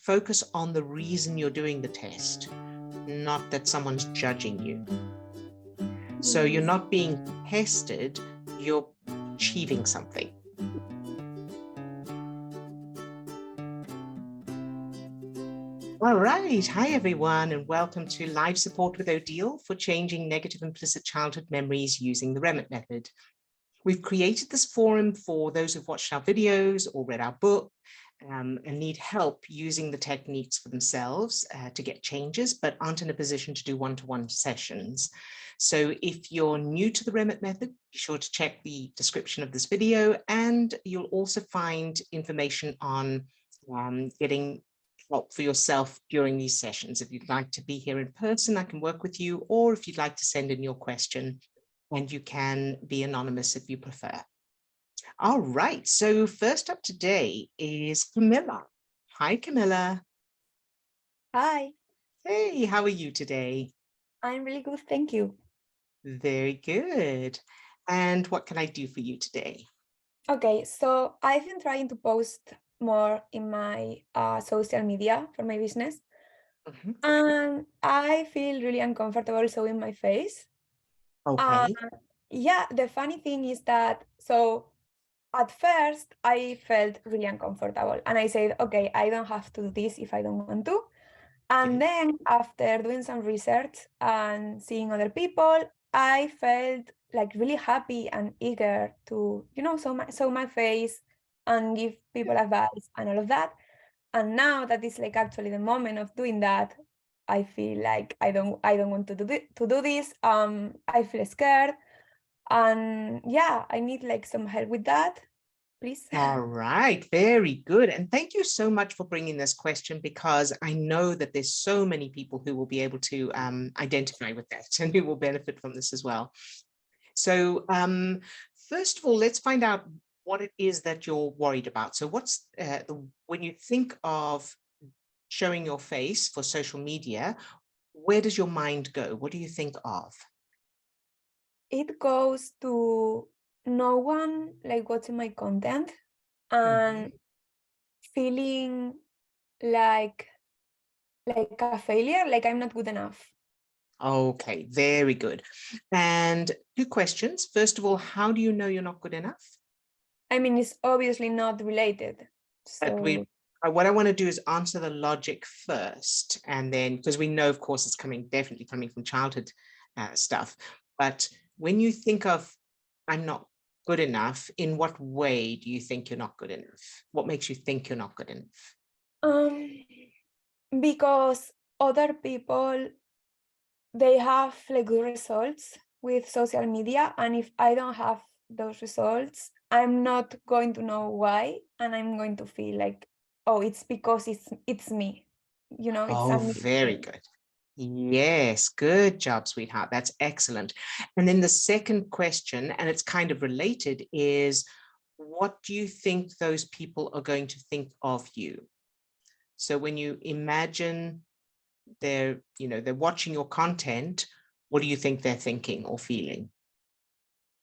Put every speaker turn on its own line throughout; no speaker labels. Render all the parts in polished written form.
focus on the reason you're doing the test, not that someone's judging you. So you're not being tested, you're achieving something. All right. Hi, everyone, and welcome to Live Support with Odille for changing negative implicit childhood memories using the Remmert Method. We've created this forum for those who've watched our videos or read our book and need help using the techniques for themselves to get changes, but aren't in a position to do one-to-one sessions. So if you're new to the Remmert Method, be sure to check the description of this video, and you'll also find information on getting help for yourself during these sessions. If you'd like to be here in person, I can work with you, or if you'd like to send in your question, and you can be anonymous if you prefer. All right, so first up today is Camilla. Hi, Camilla.
Hi,
Hey, how are you today?
I'm really good, thank you.
Very good. And what can I do for you today?
Okay, so I've been trying to post more in my social media for my business, and I feel really uncomfortable showing my face.
Okay.
Yeah, the funny thing is that, so at first I felt really uncomfortable, and I said, okay, I don't have to do this if I don't want to. And then after doing some research and seeing other people, I felt like really happy and eager to, show my face and give people advice and all of that. And now that is like actually the moment of doing that, I feel like I don't want to do this. I feel scared, and yeah, I need like some help with that, please.
All right, very good. And thank you so much for bringing this question, because I know that there's so many people who will be able to identify with that and who will benefit from this as well. So first of all, let's find out what it is that you're worried about. So what's when you think of showing your face for social media, where does your mind go? What do you think of?
It goes to no one like watching my content and feeling like a failure, like I'm not good enough.
Okay, very good. And two questions. First of all, how do you know you're not good enough?
I mean, it's obviously not related.
But
So
what I want to do is answer the logic first, and then, because we know, of course, it's definitely coming from childhood stuff. But when you think of, I'm not good enough, in what way do you think you're not good enough? What makes you think you're not good enough?
because other people, they have like good results with social media, and if I don't have those results, I'm not going to know why, and I'm going to feel like, oh, it's because it's me, it's
Oh,
a me
very
thing.
good. Yes, good job, sweetheart. That's excellent. And then the second question, and it's kind of related, is what do you think those people are going to think of you? So when you imagine they're watching your content, what do you think they're thinking or feeling?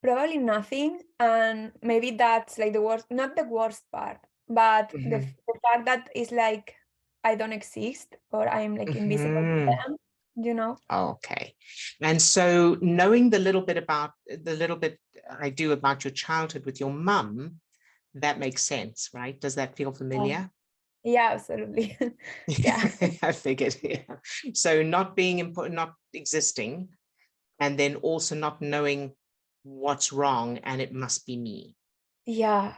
Probably nothing, and maybe that's like the worst, not the worst part, but the fact that it's like I don't exist or I'm like invisible to them,
Okay. And so knowing the little bit I do about your childhood with your mum, that makes sense, right? Does that feel familiar?
Yeah, absolutely. Yeah.
I figured, yeah. So not being important, not existing, and then also not knowing what's wrong, and it must be me,
Yeah.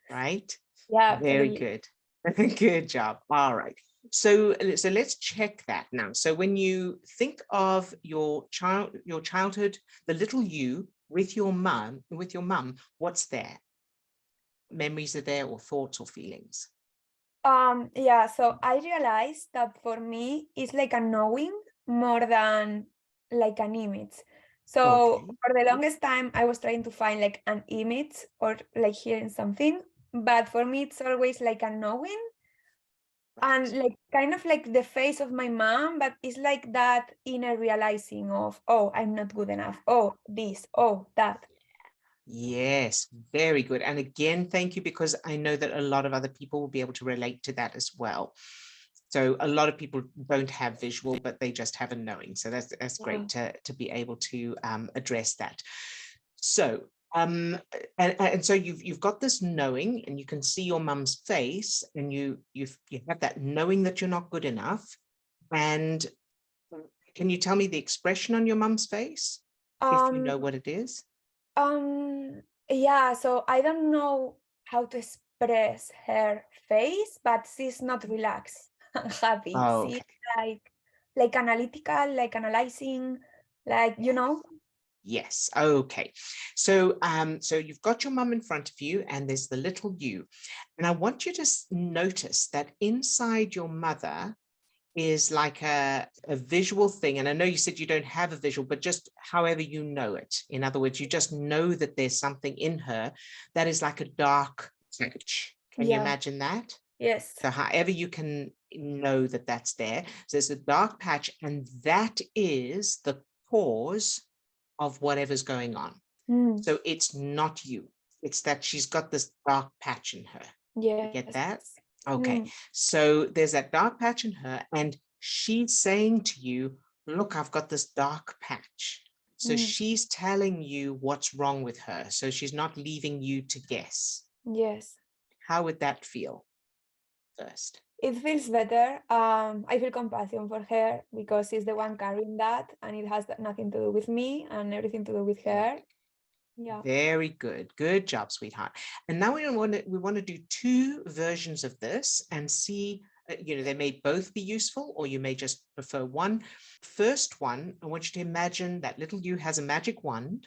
right?
Yeah,
Very
absolutely.
good. Good job. All right. So let's check that now. So when you think of your childhood, the little you with your mum, what's there? Memories are there, or thoughts or feelings?
Yeah, so I realized that for me it's like a knowing more than like an image. So
Okay.
for the longest time I was trying to find like an image or like hearing something, but for me it's always like a knowing, and
Right.
like kind of like the face of my mom, but it's like that inner realizing of, oh, I'm not good enough, oh, this, oh, that.
Yes, very good. And again, thank you, because I know that a lot of other people will be able to relate to that as well. So a lot of people don't have visual, but they just have a knowing. So that's
Yeah.
great to be able to address that. So and so you've got this knowing, and you can see your mum's face, and you have that knowing that you're not good enough. And can you tell me the expression on your mum's face, if you know
Um,
what it is?
yeah, so I don't know how to express her face, but she's not relaxed and happy.
Oh,
She's
okay.
like analytical, like analyzing, like, you know.
Yes. Okay. So so you've got your mum in front of you, and there's the little you. And I want you to notice that inside your mother is like a visual thing. And I know you said you don't have a visual, but just however you know it. In other words, you just know that there's something in her that is like a dark patch. Can you
Yeah.
imagine that?
Yes.
So however you can know that that's there. So there's a dark patch, and that is the cause of whatever's going on.
Mm,
So it's not you. It's that she's got this dark patch in her. You get
yes.
that? Okay.
Mm,
So there's that dark patch in her, and she's saying to you, look, I've got this dark patch. So
mm,
she's telling you what's wrong with her. So she's not leaving you to guess.
yes.
How would that feel first?
It feels better. I feel compassion for her because she's the one carrying that, and it has nothing to do with me and everything to do with her. Yeah.
Very good. Good job, sweetheart. And now we want to do two versions of this and see, they may both be useful, or you may just prefer one. First one, I want you to imagine that little you has a magic wand,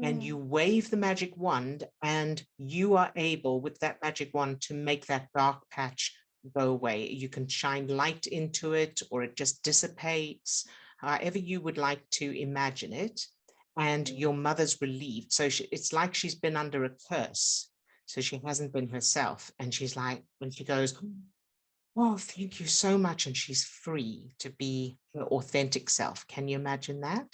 and you
Mm,
wave the magic wand, and you are able with that magic wand to make that dark patch go away. You can shine light into it, or it just dissipates, however you would like to imagine it. And your mother's relieved. So it's like she's been under a curse. So she hasn't been herself. And she's like, when she goes, oh, thank you so much. And she's free to be her authentic self. Can you imagine that?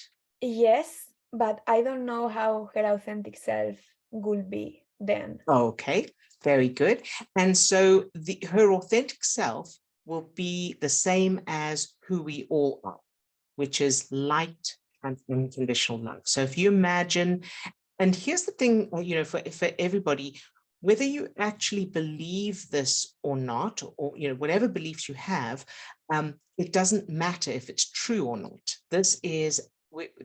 yes, but I don't know how her authentic self will be then.
Okay, very good. And so her authentic self will be the same as who we all are, which is light and unconditional love. So if you imagine, and here's the thing, for everybody, whether you actually believe this or not, or whatever beliefs you have, it doesn't matter if it's true or not. This is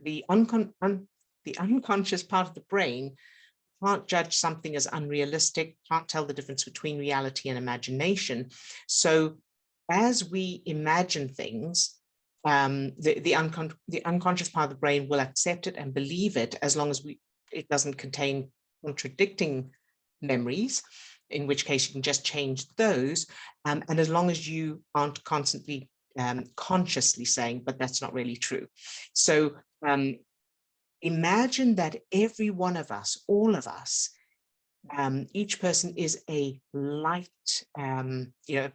the unconscious part of the brain can't judge something as unrealistic, can't tell the difference between reality and imagination. So as we imagine things, the unconscious part of the brain will accept it and believe it, as long as it doesn't contain contradicting memories, in which case you can just change those. And as long as you aren't constantly consciously saying, but that's not really true. So imagine that every one of us, all of us, each person is a light,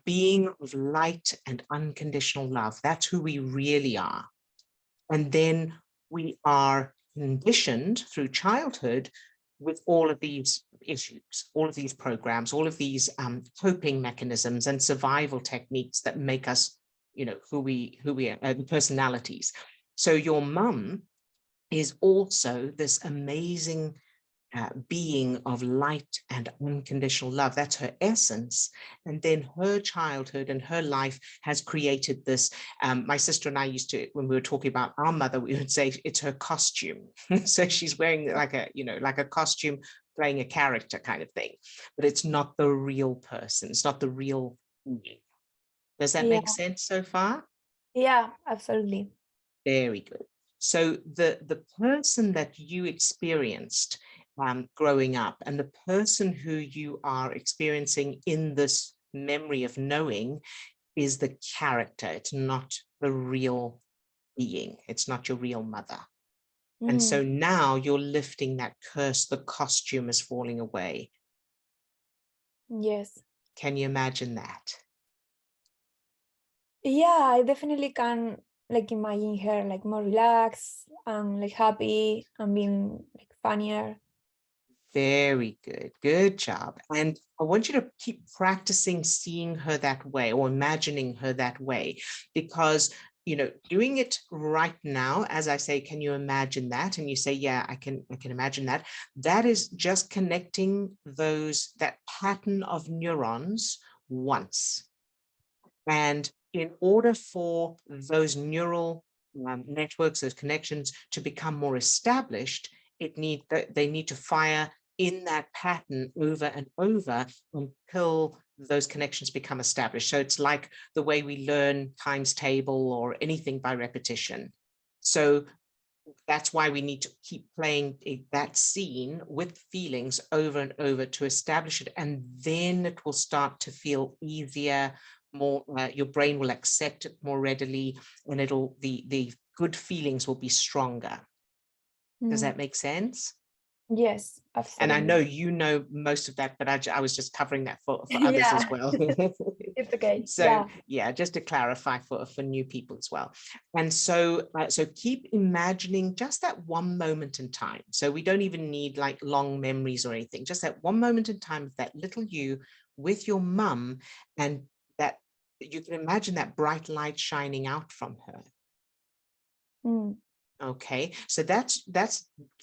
being of light and unconditional love. That's who we really are. And then we are conditioned through childhood with all of these issues, all of these programs, all of these coping mechanisms and survival techniques that make us, who we are, personalities. So your mum is also this amazing being of light and unconditional love. That's her essence. And then her childhood and her life has created this. My sister and I used to, when we were talking about our mother, we would say it's her costume. So she's wearing like a costume, playing a character kind of thing, but it's not the real person. It's not the real being. Does that
Yeah,
make sense so far?
yeah, absolutely.
Very good. So the person that you experienced growing up, and the person who you are experiencing in this memory of knowing, is the character. It's not the real being. It's not your real mother. And so
Mm,
now you're lifting that curse. The costume is falling away.
yes.
Can you imagine that?
Yeah, I definitely can like imagine her like more relaxed and like happy and being like funnier.
Very good. Good job. And I want you to keep practicing seeing her that way or imagining her that way, because doing it right now, as I say, can you imagine that? And you say, yeah, I can imagine that. That is just connecting that pattern of neurons once. And in order for those neural networks, those connections to become more established, they need to fire in that pattern over and over until those connections become established. So it's like the way we learn times table or anything by repetition. So that's why we need to keep playing that scene with feelings over and over to establish it. And then it will start to feel easier, more, your brain will accept it more readily, and the good feelings will be stronger. Does that make sense?
Yes,
And I know
absolutely.
you know most of that, but I was just covering that for others as
Yeah,
well.
it's okay.
So
Yeah.
yeah, just to clarify for new people as well. And so so keep imagining just that one moment in time. So we don't even need like long memories or anything, just that one moment in time of that little you with your mum, and that you can imagine that bright light shining out from her.
Mm.
Okay, so that's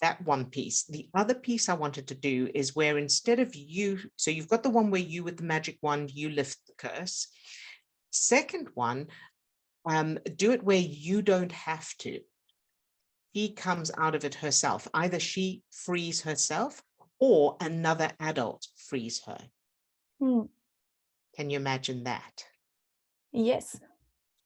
that one piece. The other piece I wanted to do is where instead of you, so you've got the one where you with the magic wand, you lift the curse. Second one, do it where you don't have to. She comes out of it herself. Either she frees herself or another adult frees her.
Mm.
Can you imagine that?
Yes.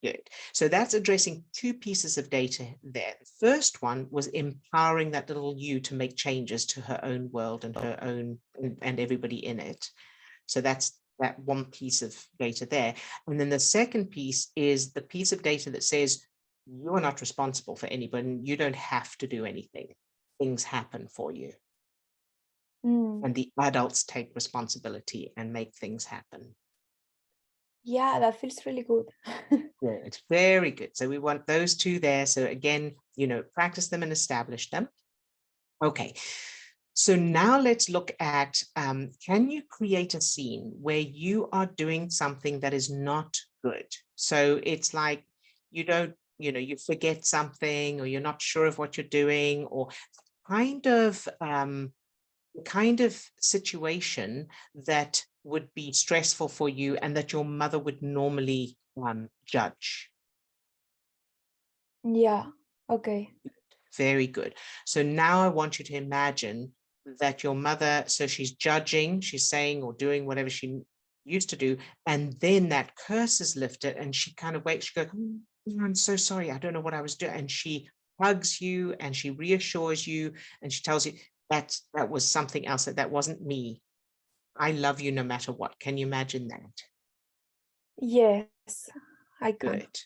Good. So that's addressing two pieces of data there. The first one was empowering that little you to make changes to her own world and her own and everybody in it. So that's that one piece of data there. And then the second piece is the piece of data that says you are not responsible for anybody. You don't have to do anything. Things happen for you.
Mm.
And the adults take responsibility and make things happen.
Yeah, that feels really good.
Good, very good. So we want those two there. So again, practice them and establish them. Okay, so now let's look at, can you create a scene where you are doing something that is not good? So it's like you don't, you forget something or you're not sure of what you're doing, or kind of the kind of situation that would be stressful for you and that your mother would normally judge.
Yeah. Okay.
Very good. So now I want you to imagine that your mother, so she's judging, she's saying or doing whatever she used to do, and then that curse is lifted and she kind of wakes, she goes, I'm so sorry, I don't know what I was doing. And she hugs you and she reassures you and she tells you that was something else, that wasn't me. I love you no matter what. Can you imagine that?
Yes, I can.
Good,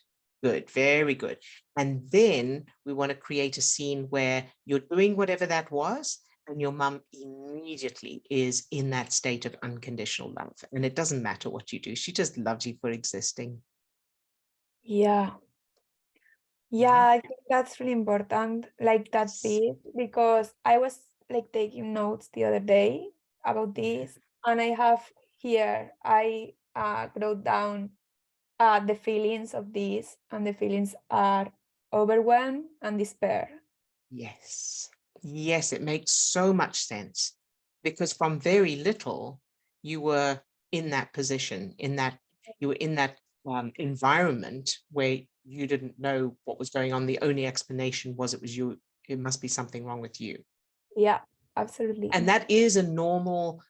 good, very good. And then we want to create a scene where you're doing whatever that was, and your mum immediately is in that state of unconditional love. And it doesn't matter what you do, she just loves you for existing.
Yeah.
Mhm.
Yeah, I think that's really important, like that
Yes.
bit, because I was like taking notes the other day about this, and I have here, I wrote down the feelings of this, and the feelings are overwhelm and despair.
Yes, yes, it makes so much sense, because from very little, you were in that position, you were in that environment where you didn't know what was going on. The only explanation was it was you, it must be something wrong with you.
Yeah, absolutely.
And that is a normal,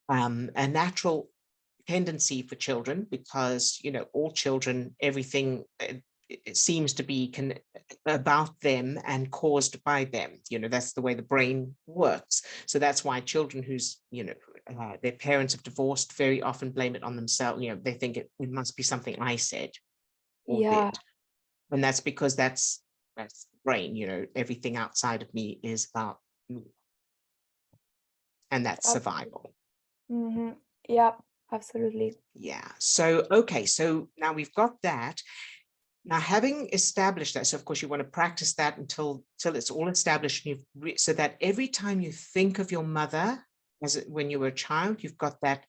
a natural tendency for children, because all children, everything it seems to be about them and caused by them. That's the way the brain works. So that's why children whose their parents have divorced very often blame it on themselves. They think it must be something I said or
Yeah,
did, and that's because that's the brain. Everything outside of me is about me, and that's survival.
mm-hmm. Yeah, absolutely.
Yeah. So, okay. So now we've got that. Now, having established that, so of course you want to practice that until it's all established, and so that every time you think of your mother when you were a child, you've got that,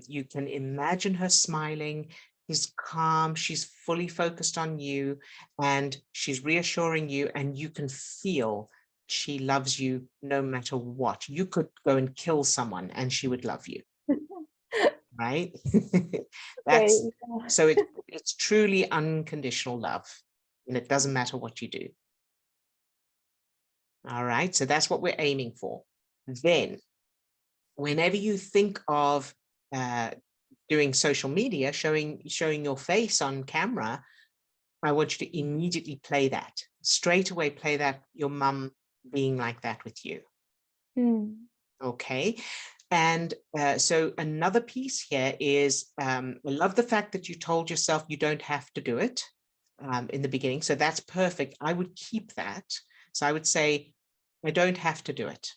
you can imagine her smiling, she's calm, she's fully focused on you, and she's reassuring you, and you can feel she loves you no matter what. You could go and kill someone and she would love you, right?
Okay.
That's so it's truly unconditional love, and it doesn't matter what you do. All right, so that's what we're aiming for. Then, whenever you think of doing social media, showing your face on camera, I want you to immediately play that. Straight away play that, your mum being like that with you. Okay. And so another piece here is, I love the fact that you told yourself you don't have to do it in the beginning. So that's perfect. I would keep that. So I would say, I don't have to do it.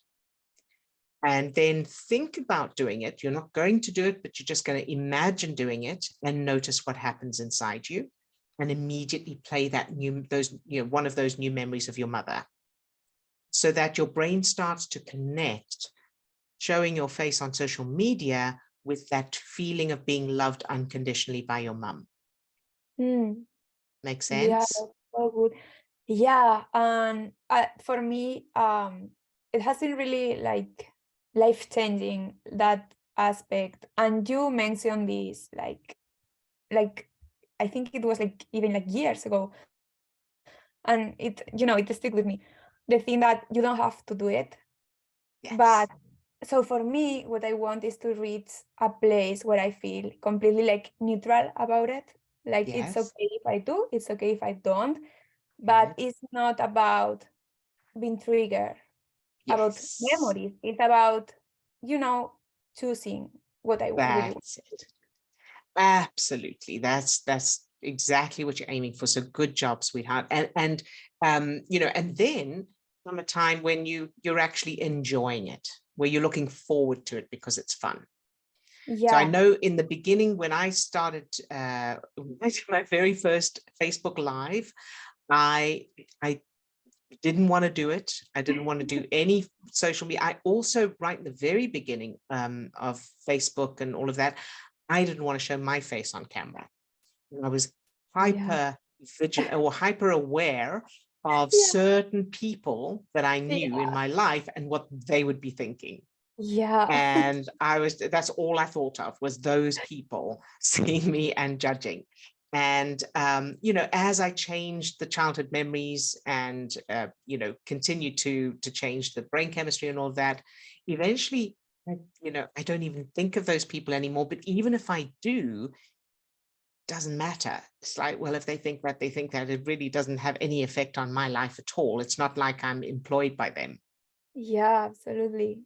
And then think about doing it. You're not going to do it, but you're just going to imagine doing it and notice what happens inside you, and immediately play that one of those new memories of your mother, so that your brain starts to connect showing your face on social media with that feeling of being loved unconditionally by your mum. Make
Yeah,
sense?
that's so good. Yeah, and for me, it has been really like life-changing, that aspect. And you mentioned this like I think it was like even like years ago, and it stick with me. The thing that you don't have to do it,
Yes.
but so for me, what I want is to reach a place where I feel completely like neutral about it. Like it's
Yes.
okay if I do, it's okay if I don't, but
Good.
it's not about being triggered about
Yes.
memories. It's about, choosing what I really want.
That's it. Absolutely. That's exactly what you're aiming for. So good job, sweetheart. And and then from a time when you're actually enjoying it, where you're looking forward to it because it's fun. So I
Yeah.
know in the beginning, when I started when I did my very first Facebook Live, I didn't want to do it. I didn't want to do any social media. I also, right in the very beginning of Facebook and all of that, I didn't want to show my face on camera. I was
Yeah.
hyper vigilant or hyper aware of
Yeah.
certain people that I knew in
Yeah.
my life and what they would be thinking.
Yeah.
And that's all I thought of, was those people seeing me and judging. And as I changed the childhood memories and continued to change the brain chemistry and all of that, eventually I don't even think of those people anymore. But even if I do, doesn't matter. It's like, well, if they think that, they think that. It really doesn't have any effect on my life at all. It's not like I'm employed by them.
Yeah, absolutely.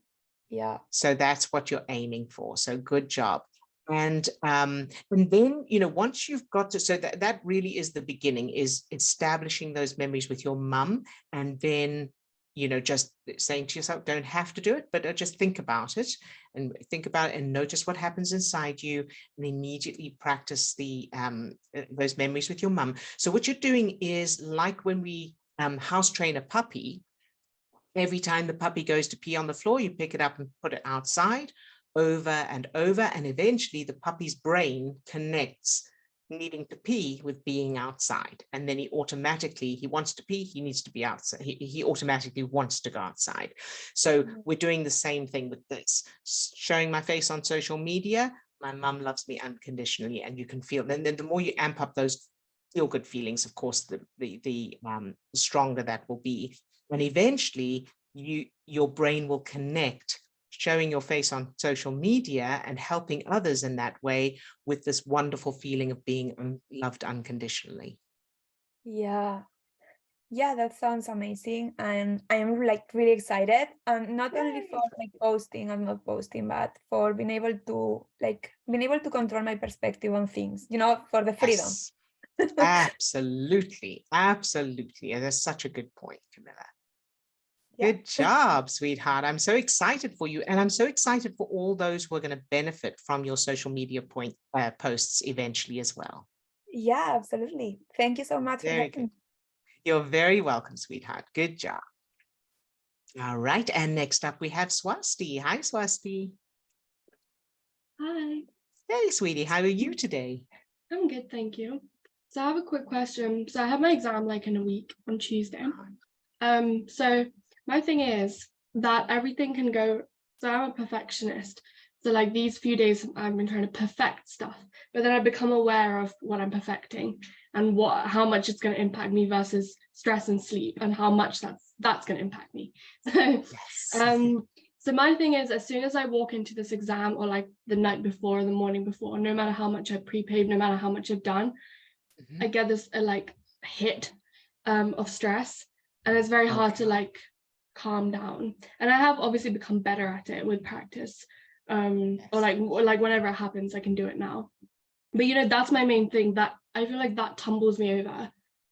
Yeah.
So that's what you're aiming for. So good job. And then, once you've got to, so that really is the beginning, is establishing those memories with your mum. And then, just saying to yourself, don't have to do it, but just think about it and notice what happens inside you, and immediately practice those memories with your mum. So what you're doing is like when we house train a puppy. Every time the puppy goes to pee on the floor, you pick it up and put it outside over and over. And eventually the puppy's brain connects needing to pee with being outside. And then he wants to pee, he needs to be outside. He automatically wants to go outside. So we're doing the same thing with this. Showing my face on social media, my mum loves me unconditionally. And you can feel, and then the more you amp up those feel good feelings, of course, the stronger that will be. And eventually your brain will connect showing your face on social media and helping others in that way with this wonderful feeling of being loved unconditionally.
Yeah. Yeah, that sounds amazing. And I am like really excited. And not only for
Yay.
like posting and not posting, but for being able to control my perspective on things, for the freedom.
Yes, absolutely. Absolutely. And that's such a good point, Camilla.
Yeah.
Good job, sweetheart. I'm so excited for you. And I'm so excited for all those who are going to benefit from your social media posts eventually as well.
Yeah, absolutely. Thank you so much for
Very
having
good.
me.
You're very welcome, sweetheart. Good job. All right. And next up, we have Swasti. Hi, Swasti.
Hi,
Hey, sweetie. How are you today?
I'm good, thank you. So I have a quick question. So I have my exam like in a week on Tuesday. So my thing is that everything can go. So I'm a perfectionist. So like these few days I've been trying to perfect stuff, but then I become aware of what I'm perfecting and how much it's going to impact me versus stress and sleep and how much that's going to impact me. So
Yes.
so my thing is, as soon as I walk into this exam or like the night before or the morning before, no matter how much I've prepaid, no matter how much I've done, I get this like hit of stress, and it's very hard to like calm down. And I have obviously become better at it with practice, or like whenever it happens, I can do it now. But that's my main thing, that I feel like that tumbles me over.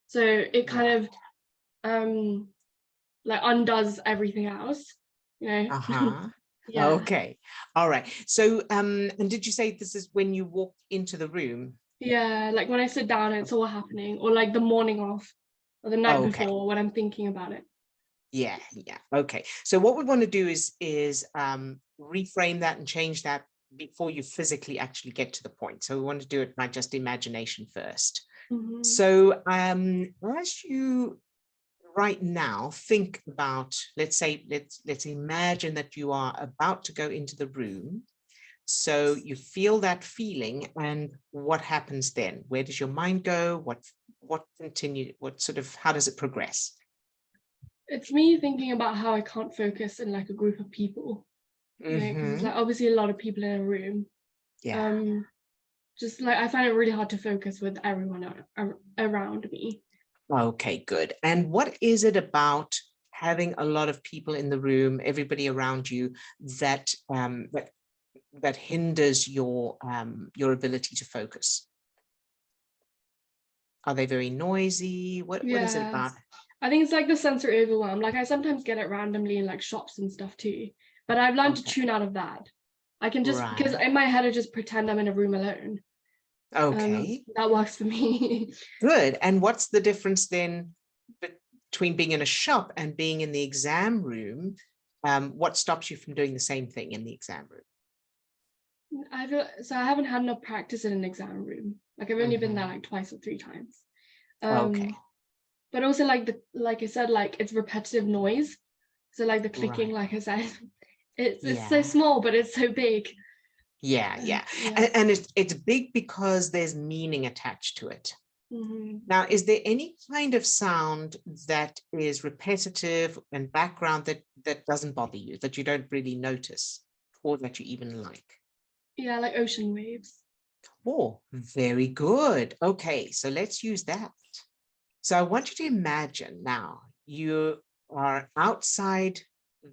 So it kind of like undoes everything else.
Uh-huh.
Yeah.
Okay. All right. So, and did you say this is when you walk into the room?
Yeah, like when I sit down, it's all happening, or like the morning of, or the night
Okay.
before when I'm thinking about it.
Yeah. Okay. So what we want to do is reframe that and change that before you physically actually get to the point. So we want to do it by just imagination first.
Mm-hmm.
So as you right now think about, let's say, let's imagine that you are about to go into the room. So you feel that feeling, and what happens then? Where does your mind go? What continue? What sort of, how does it progress?
It's me thinking about how I can't focus in like a group of people, because it's like obviously a lot of people in a room.
Yeah.
Just like I find it really hard to focus with everyone around me.
Okay, good. And what is it about having a lot of people in the room, everybody around you, that that hinders your ability to focus? Are they very noisy? What is it about?
I think it's like the sensory overwhelm. Like I sometimes get it randomly in like shops and stuff too, but I've learned to tune out of that. I can just, because in my head I just pretend I'm in a room alone.
Okay.
That works for me.
Good. And what's the difference then between being in a shop and being in the exam room? What stops you from doing the same thing in the exam room?
So I haven't had enough practice in an exam room. Like I've only been there like twice or three times.
Okay.
But also like I said, like it's repetitive noise. So like the clicking, like I said, it's so small, but it's so big.
Yeah. And it's big because there's meaning attached to it. Now, is there any kind of sound that is repetitive and background that doesn't bother you, that you don't really notice, or that you even like?
Yeah, like ocean waves.
Oh, very good. Okay, so let's use that. So I want you to imagine now you are outside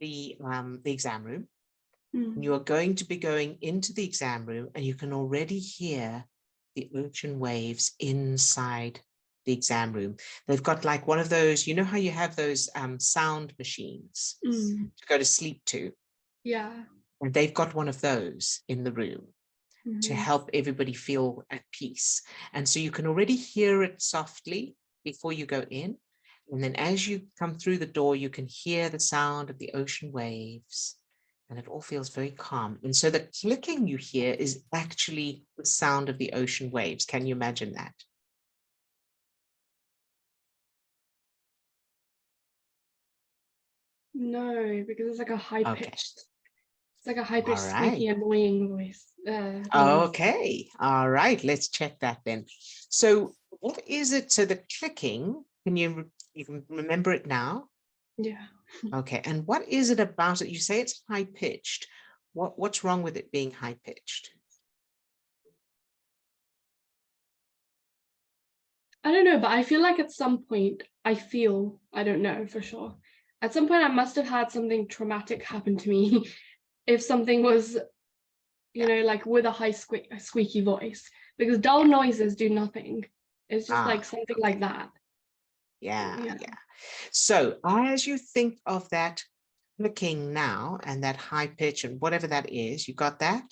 the exam room. And you are going to be going into the exam room, and you can already hear the ocean waves inside the exam room. They've got like one of those, you know how you have those sound machines to go to sleep to?
Yeah.
And they've got one of those in the room to help everybody feel at peace. And so you can already hear it softly before you go in. And then as you come through the door, you can hear the sound of the ocean waves, and it all feels very calm. And so the clicking you hear is actually the sound of the ocean waves. Can you imagine that?
No, because it's like a high pitched. It's like a high pitched,
All
squeaky,
right.
annoying voice. Noise.
Okay. All right. Let's check that then. So what is it? So the clicking, you can remember it now?
Yeah.
Okay. And what is it about it? You say it's high pitched. What's wrong with it being high pitched?
I don't know, but I feel like at some point, I don't know for sure. At some point, I must have had something traumatic happen to me if something was, like with a high squeaky voice, because dull noises do nothing. It's just like something like that.
Yeah. So as you think of that clicking now and that high pitch and whatever that is, you got that?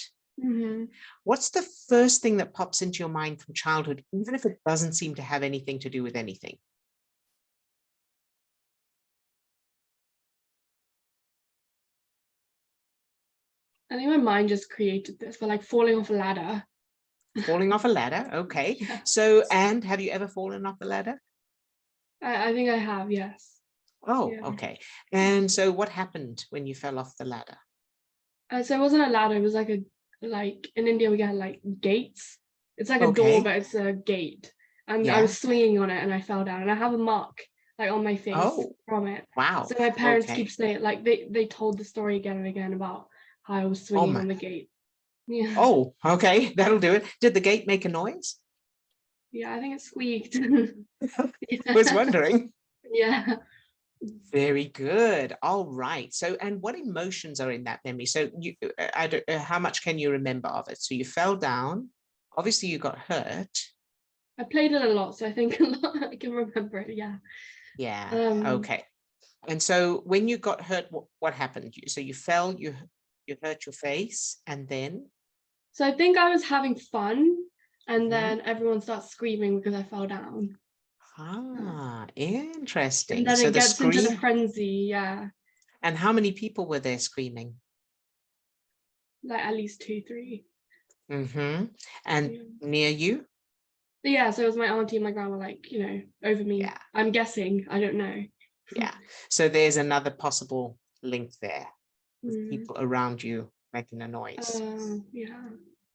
What's the first thing that pops into your mind from childhood, even if it doesn't seem to have anything to do with anything?
I think my mind just created this, but like falling off a ladder.
Falling off a ladder, okay.
Yeah.
So, and have you ever fallen off a ladder?
I think I have, yes.
Oh,
Yeah.
okay. And so what happened when you fell off the ladder?
So it wasn't a ladder, it was like in India we get like gates. It's like a door, but it's a gate. And I was swinging on it and I fell down, and I have a mark like on my face from it.
Wow.
So my parents keep saying, like they told the story again and again about how I was swinging on the gate. Yeah.
Oh, okay, that'll do it. Did the gate make a noise?
Yeah, I think it squeaked.
I was wondering.
Yeah.
Very good. All right. So, and what emotions are in that memory? So, you, I don't. How much can you remember of it? So, you fell down. Obviously, you got hurt.
I played it a lot, so I think a lot I can remember it. Yeah.
Yeah. Okay. And so, when you got hurt, what happened? So, you fell. You hurt your face, and then.
So I think I was having fun, and then everyone starts screaming because I fell down.
Ah, interesting.
And then
So
it gets into the frenzy, yeah.
And how many people were there screaming?
Like at least 2, 3.
And near you?
Yeah, so it was my auntie and my grandma, like, you know, over me. Yeah. I'm guessing, I don't know.
Yeah. So there's another possible link there with people around you making a noise.
Yeah.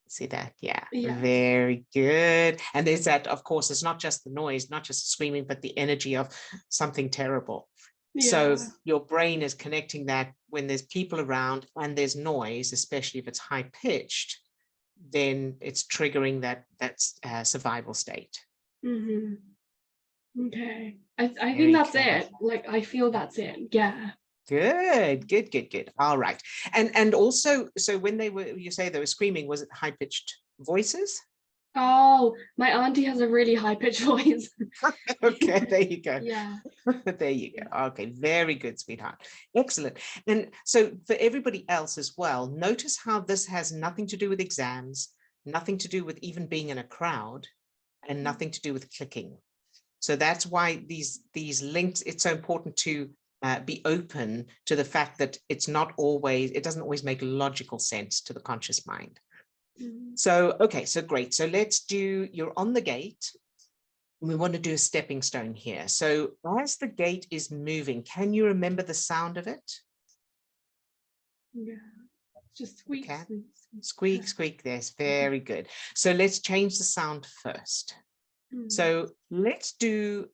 See that? Yeah. Very good. And there's that, of course, it's not just the noise, not just screaming, but the energy of something terrible. Yeah. So your brain is connecting that when there's people around and there's noise, especially if it's high pitched, then it's triggering that survival state.
Okay. I think that's it. Like, I feel that's it. Yeah.
Good. All right. And also, so when you say they were screaming, was it high-pitched voices?
Oh, my auntie has a really high-pitched voice.
Okay, there you go.
Yeah.
There you go. Okay, very good, sweetheart. Excellent. And so for everybody else as well, notice how this has nothing to do with exams, nothing to do with even being in a crowd, and nothing to do with clicking. So that's why these links, it's so important to be open to the fact that it doesn't always make logical sense to the conscious mind. So, okay, so great. So you're on the gate. We want to do a stepping stone here. So as the gate is moving, can you remember the sound of it?
Yeah, just squeak,
squeak. That's very good. So let's change the sound first. So let's do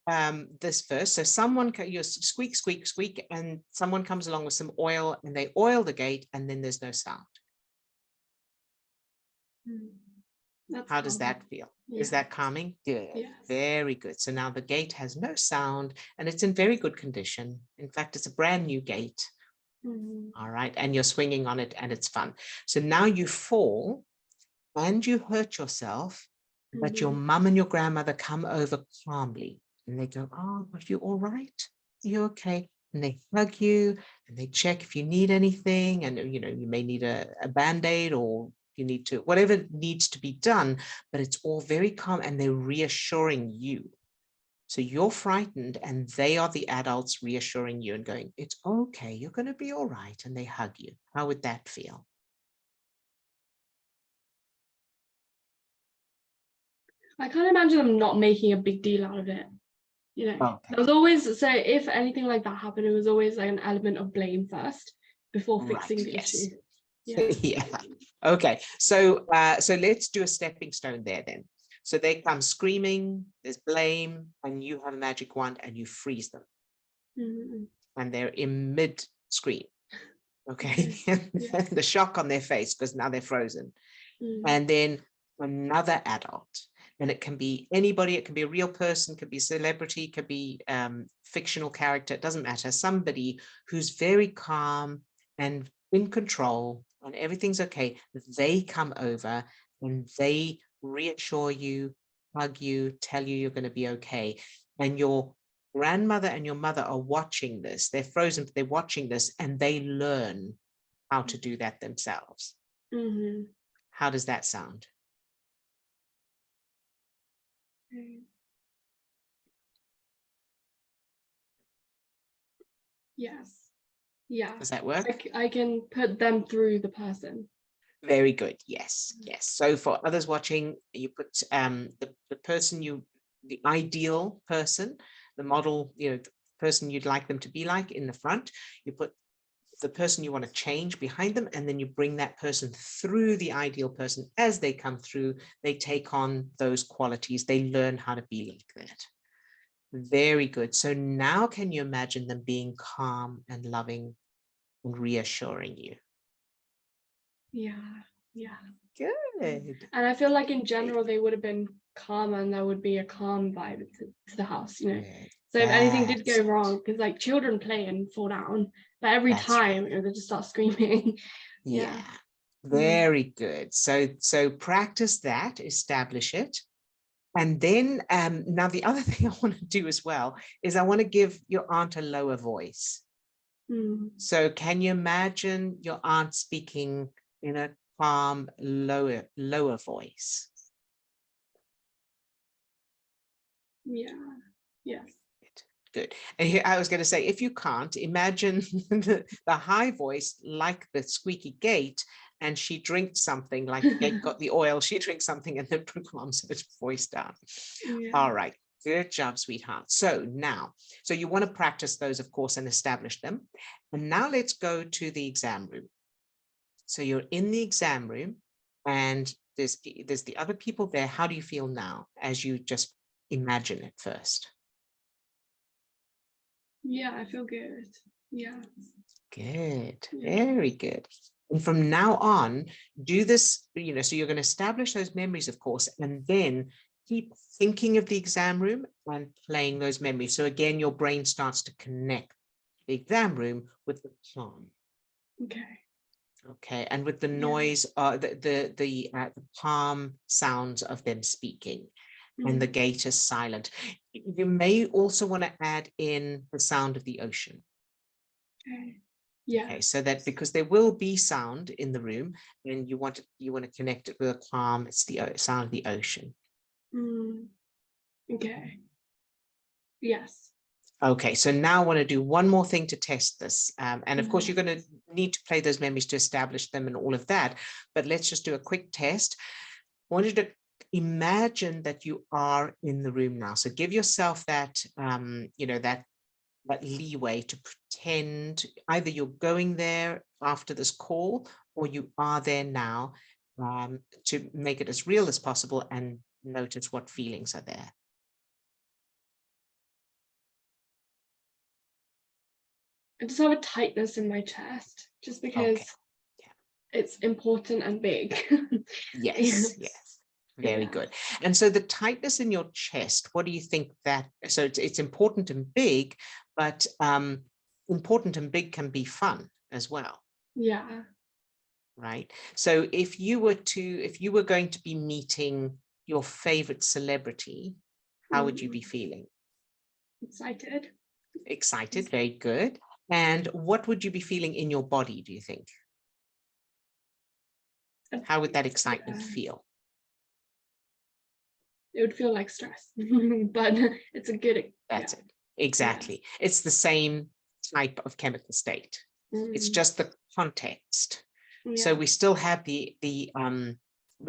this first. So you squeak, and someone comes along with some oil and they oil the gate, and then there's no sound. How does that feel? Yeah. Is that calming? Good. Yes. Very good. So now the gate has no sound and it's in very good condition. In fact, it's a brand new gate. All right. And you're swinging on it and it's fun. So now you fall and you hurt yourself. But your mum and your grandmother come over calmly and they go, "Oh, are you all right? Are you okay?" And they hug you and they check if you need anything. And, you know, you may need a Band-Aid or you need to, whatever needs to be done, but it's all very calm and they're reassuring you. So you're frightened and they are the adults reassuring you and going, "It's okay, you're going to be all right." And they hug you. How would that feel?
I can't imagine them not making a big deal out of it. You know, there was always, so if anything like that happened, it was always like an element of blame first before fixing the issue.
Yeah. Okay. So let's do a stepping stone there then. So they come screaming, there's blame, and you have a magic wand and you freeze them. And they're in mid scream. Okay. The shock on their face because now they're frozen. And then another adult. And it can be anybody, it can be a real person, could be a celebrity, could be fictional character, it doesn't matter. Somebody who's very calm and in control and everything's okay. They come over and they reassure you, hug you, tell you you're going to be okay. And your grandmother and your mother are watching this. They're frozen, but they're watching this and they learn how to do that themselves. How does that sound?
Yes. Yeah.
Does that work?
I can put them through the person.
Very good. Yes. Yes. So for others watching, you put the person the ideal person, the model, the person you'd like them to be like in the front. You put the person you want to change behind them, and then you bring that person through the ideal person. As they come through, they take on those qualities. They learn how to be like that. Very good. So now can you imagine them being calm and loving and reassuring you?
Yeah. Yeah.
Good.
And I feel like in general, they would have been calm, and there would be a calm vibe to the house, you know.
Good.
So if anything did
That's
go wrong, because like children play and fall down, but every
That's
time they just start screaming.
Yeah. Very good. So practice that, establish it. And then now the other thing I want to do as well is I want to give your aunt a lower voice. So can you imagine your aunt speaking in a calm, lower voice?
Yeah. Yes.
Good. And here I was going to say, if you can't, imagine the high voice like the squeaky gate, and she drinks something, like the gate got the oil, she drinks something and then calms her voice down.
Yeah.
All right. Good job, sweetheart. So now, so you want to practice those, of course, and establish them. And now let's go to the exam room. So you're in the exam room, and there's the other people there. How do you feel now as you just imagine it first?
Yeah, I feel good. Yeah.
Good.
Yeah.
Very good. And from now on, do this, so you're going to establish those memories, of course, and then keep thinking of the exam room and playing those memories. So again, your brain starts to connect the exam room with the calm.
Okay.
Okay, and with the noise, the calm sounds of them speaking, and the gate is silent. You may also want to add in the sound of the ocean.
Okay. Yeah.
Okay, so that because there will be sound in the room, and you want to connect it with a calm. It's the sound of the ocean.
Okay. Yes.
Okay, so now I want to do one more thing to test this. And of course, you're going to need to play those memories to establish them and all of that. But let's just do a quick test. I want you to imagine that you are in the room now. So give yourself that, that leeway to pretend either you're going there after this call or you are there now, to make it as real as possible and notice what feelings are there.
I just have a tightness in my chest, just because it's important and big.
Yes, yes. Very good. And so the tightness in your chest, what do you think that, so it's important and big, but important and big can be fun as well.
Yeah.
Right. So if you were going to be meeting your favorite celebrity, how would you be feeling?
Excited.
Excited. Very good. And what would you be feeling in your body, do you think? How would that excitement feel?
It would feel like stress, but it's a good.
That's it. Exactly. Yeah. It's the same type of chemical state. It's just the context. Yeah. So we still have the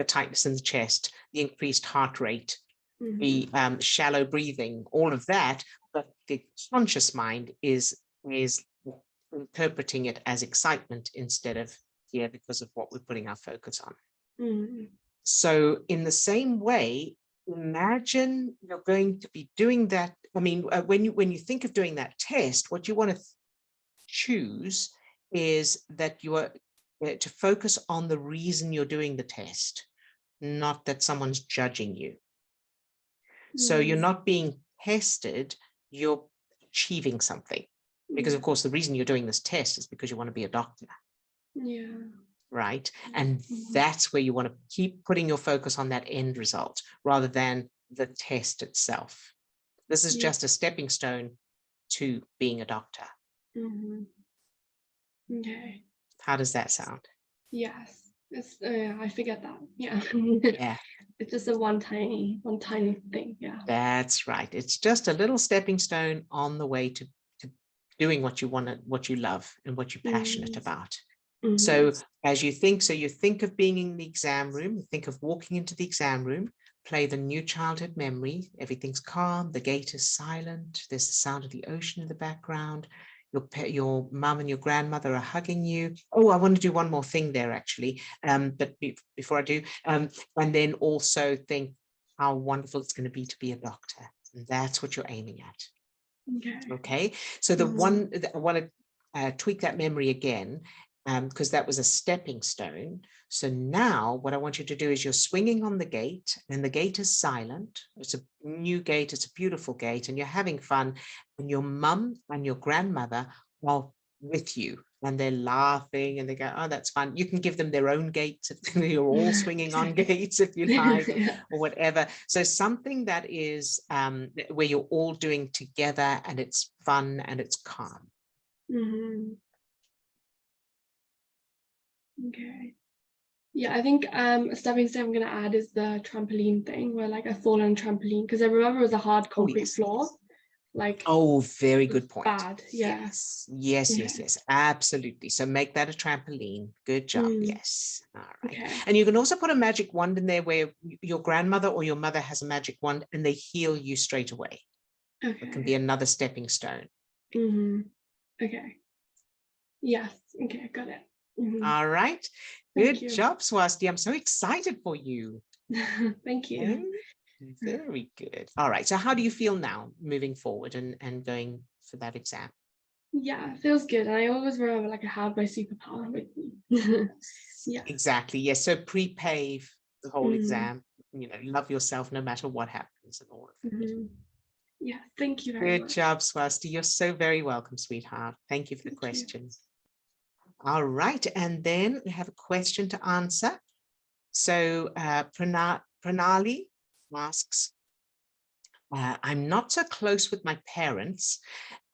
tightness in the chest, the increased heart rate, the shallow breathing, all of that. But the conscious mind is interpreting it as excitement instead of fear, because of what we're putting our focus on. So in the same way, imagine you're going to be doing that. I mean, when you think of doing that test, what you want to choose is that you are to focus on the reason you're doing the test, not that someone's judging you. So you're not being tested, you're achieving something. Because of course, the reason you're doing this test is because you want to be a doctor.
Yeah.
Right. And that's where you want to keep putting your focus on that end result rather than the test itself. This is just a stepping stone to being a doctor.
Okay.
How does that sound?
Yes. It's I forget that. Yeah.
Yeah,
It's just a one tiny thing. Yeah.
that's right. It's just a little stepping stone on the way to doing what you want to, what you love and what you're passionate about. So as you think of being in the exam room, you think of walking into the exam room, play the new childhood memory. Everything's calm, the gate is silent, there's the sound of the ocean in the background. Your mum and your grandmother are hugging you. Oh, I want to do one more thing there, actually. But before I do, and then also think how wonderful it's going to be a doctor. And that's what you're aiming at.
Okay.
Okay. So the one I want to tweak that memory again, because that was a stepping stone. So now what I want you to do is you're swinging on the gate and the gate is silent. It's a new gate. It's a beautiful gate and you're having fun. And your mum and your grandmother are with you and they're laughing and they go, oh, that's fun. You can give them their own gates if you're all swinging on gates if you like, or whatever. So something that is where you're all doing together and it's fun and it's calm.
Okay. Yeah, I think a stepping stone I'm going to add is the trampoline thing where like I fall on a trampoline because I remember it was a hard concrete floor. Like,
oh, very good point.
Bad. Yeah.
Yes, absolutely. So make that a trampoline. Good job. Yes. All right.
Okay.
And you can also put a magic wand in there where your grandmother or your mother has a magic wand and they heal you straight away.
Okay.
It can be another stepping stone.
Okay. Yes. Okay, got it.
All right. Good job, Swasti. I'm so excited for you.
Thank you.
Okay. Very good. All right. So how do you feel now moving forward and going for that exam?
Yeah, it feels good. And I always remember like I have my superpower with me. Yeah.
Exactly. Yes. So prepave the whole exam. You know, love yourself no matter what happens and all of that.
Yeah, thank you very much.
Good job, Swasti. You're so very welcome, sweetheart. Thank you for the question. All right. And then we have a question to answer. So Pranali asks, I'm not so close with my parents,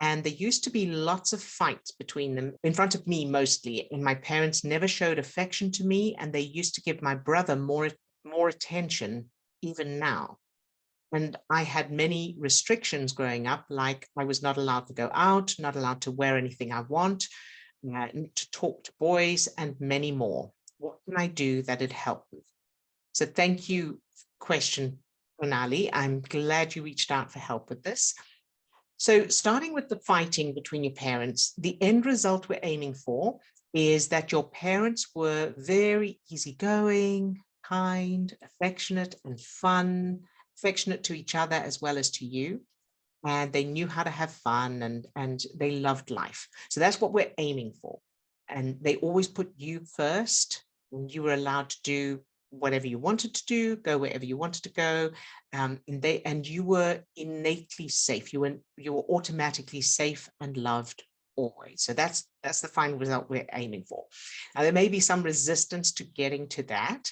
and there used to be lots of fights between them in front of me mostly, and my parents never showed affection to me, and they used to give my brother more attention even now. And I had many restrictions growing up, like I was not allowed to go out, not allowed to wear anything I want, to talk to boys, and many more. What can I do that it helped me? So thank you, question, Pranali. I'm glad you reached out for help with this. So starting with the fighting between your parents, the end result we're aiming for is that your parents were very easygoing, kind, affectionate, and fun, affectionate to each other as well as to you. And they knew how to have fun and they loved life. So that's what we're aiming for. And they always put you first, and you were allowed to do whatever you wanted to do, go wherever you wanted to go, and you were innately safe. You were automatically safe and loved always. So that's the final result we're aiming for. Now there may be some resistance to getting to that,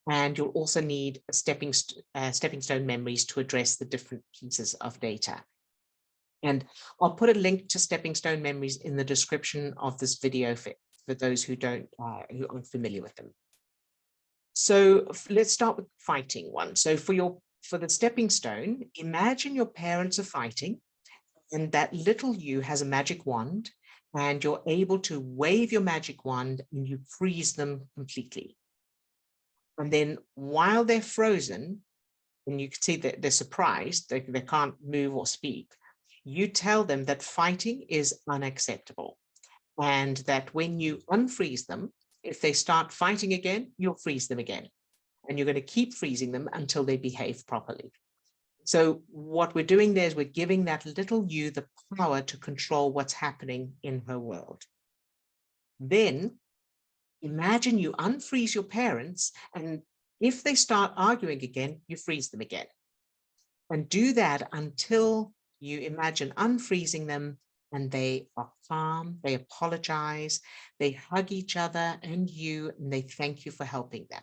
and you'll also need stepping stone memories to address the different pieces of data. And I'll put a link to stepping stone memories in the description of this video for those who aren't familiar with them. So let's start with fighting one. So for the stepping stone, imagine your parents are fighting and that little you has a magic wand and you're able to wave your magic wand and you freeze them completely. And then while they're frozen, and you can see that they're surprised, they can't move or speak, you tell them that fighting is unacceptable and that when you unfreeze them, if they start fighting again, you'll freeze them again. And you're going to keep freezing them until they behave properly. So what we're doing there is we're giving that little you the power to control what's happening in her world. Then imagine you unfreeze your parents, and if they start arguing again, you freeze them again. And do that until you imagine unfreezing them and they are calm, they apologize, they hug each other and they thank you for helping them.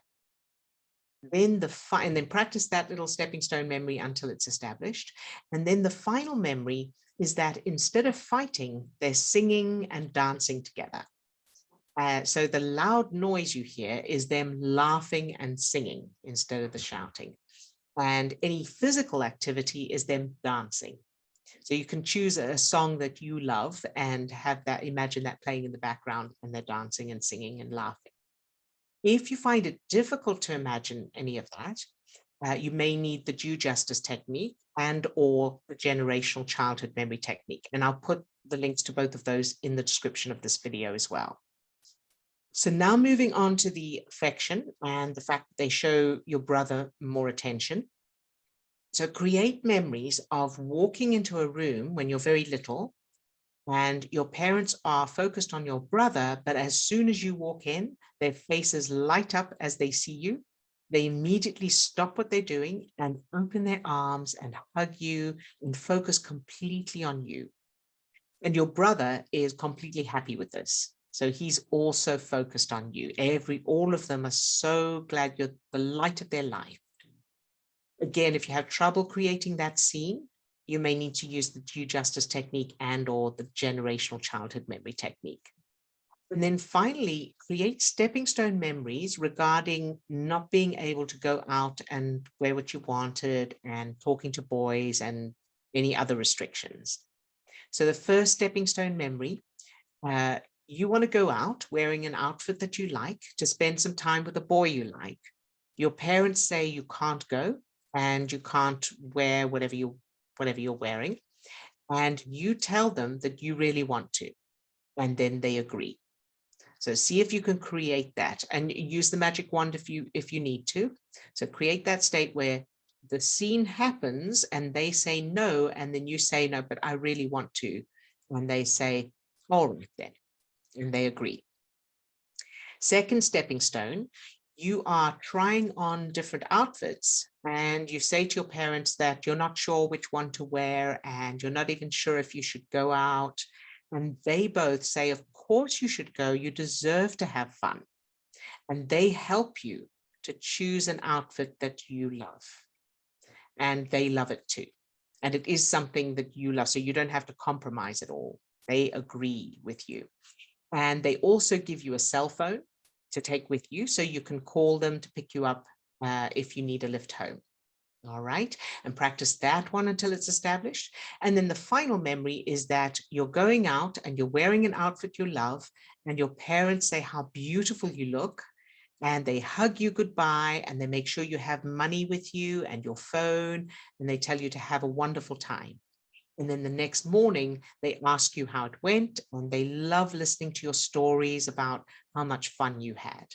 Then and then practice that little stepping stone memory until it's established. And then the final memory is that instead of fighting, they're singing and dancing together. So the loud noise you hear is them laughing and singing instead of the shouting. And any physical activity is them dancing. So you can choose a song that you love and have that, imagine that playing in the background, and they're dancing and singing and laughing. If you find it difficult to imagine any of that, you may need the due justice technique and or the generational childhood memory technique. And I'll put the links to both of those in the description of this video as well. So now moving on to the affection and the fact that they show your brother more attention. So create memories of walking into a room when you're very little and your parents are focused on your brother, but as soon as you walk in, their faces light up as they see you. They immediately stop what they're doing and open their arms and hug you and focus completely on you. And your brother is completely happy with this. So he's also focused on you. All of them are so glad you're the light of their life. Again, if you have trouble creating that scene, you may need to use the due justice technique and or the generational childhood memory technique. And then finally, create stepping stone memories regarding not being able to go out and wear what you wanted and talking to boys and any other restrictions. So the first stepping stone memory, you want to go out wearing an outfit that you like to spend some time with a boy you like. Your parents say you can't go and you can't wear whatever you're wearing. And you tell them that you really want to, and then they agree. So see if you can create that and use the magic wand if you need to. So create that state where the scene happens and they say no, and then you say no, but I really want to. And they say, all right then, and they agree. Second stepping stone, you are trying on different outfits and you say to your parents that you're not sure which one to wear and you're not even sure if you should go out. And they both say, of course you should go, you deserve to have fun. And they help you to choose an outfit that you love. And they love it too. And it is something that you love, so you don't have to compromise at all. They agree with you. And they also give you a cell phone to take with you, so you can call them to pick you up if you need a lift home. All right, and practice that one until it's established. And then the final memory is that you're going out and you're wearing an outfit you love, and your parents say how beautiful you look, and they hug you goodbye, and they make sure you have money with you and your phone, and they tell you to have a wonderful time. And then the next morning, they ask you how it went, and they love listening to your stories about how much fun you had.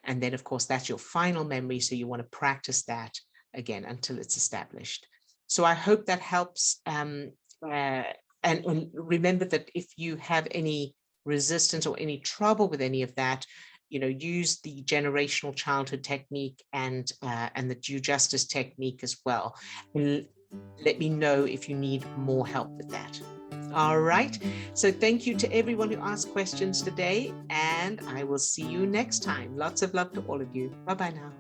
And then, of course, that's your final memory. So you want to practice that again until it's established. So I hope that helps. And remember that if you have any resistance or any trouble with any of that, use the generational childhood technique and the due justice technique as well. And let me know if you need more help with that. All right. So thank you to everyone who asked questions today, and I will see you next time. Lots of love to all of you. Bye-bye now.